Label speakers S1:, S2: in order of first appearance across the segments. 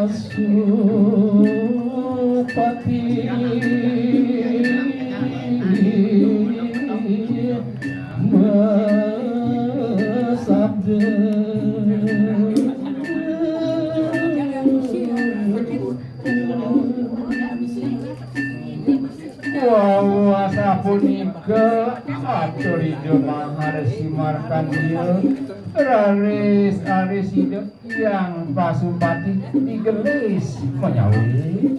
S1: Pasupati Wawasa punika Aturido Maharsi Markandeya Raris Arisida yang Pasupati digelis menyawi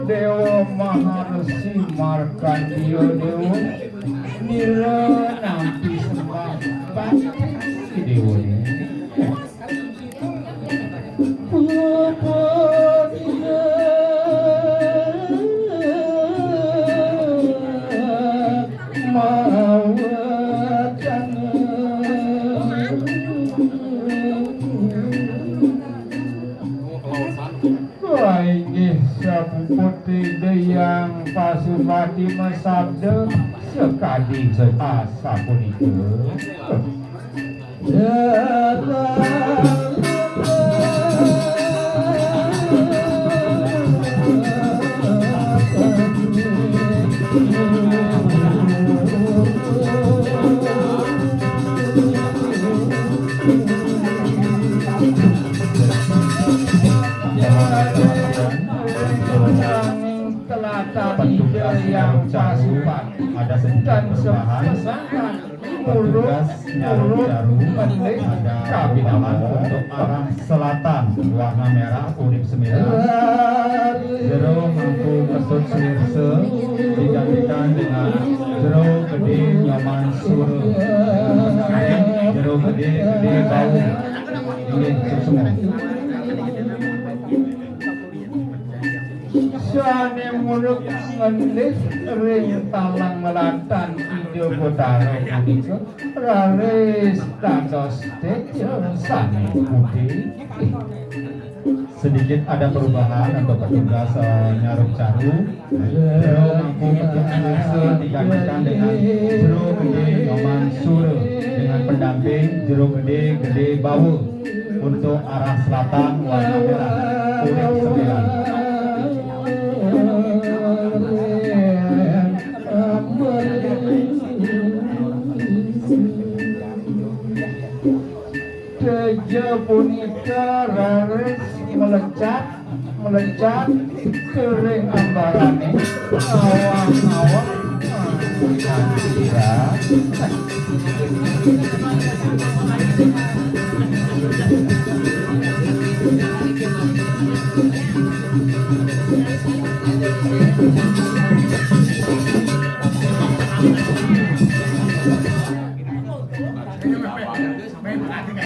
S1: Dewa Maharsi Markandeya Dewa Nira nampi sembah bakti Dewa Putri Dayang Pasupati Masabda sekadi asa punika yang Pasupati ada dan sepasangan petugas nyaru mendik kabinaman untuk arah selatan warna merah unit 9 jero mampu kesut sirse digantikan dengan jero gede nyaman suru jero gede bau ini semua Sane muluk ngendis ring talang melantan ide botaro punika raris tandos tejo sane putih. Sedikit ada perubahan untuk petugas nyaruk caru. Jero mampu petugas digantikan dengan jero gede nyoman sure dengan pendamping jero gede bau untuk arah selatan warna merah unit 9. Teja punika raris melencat kering ambarane awang-awang tidak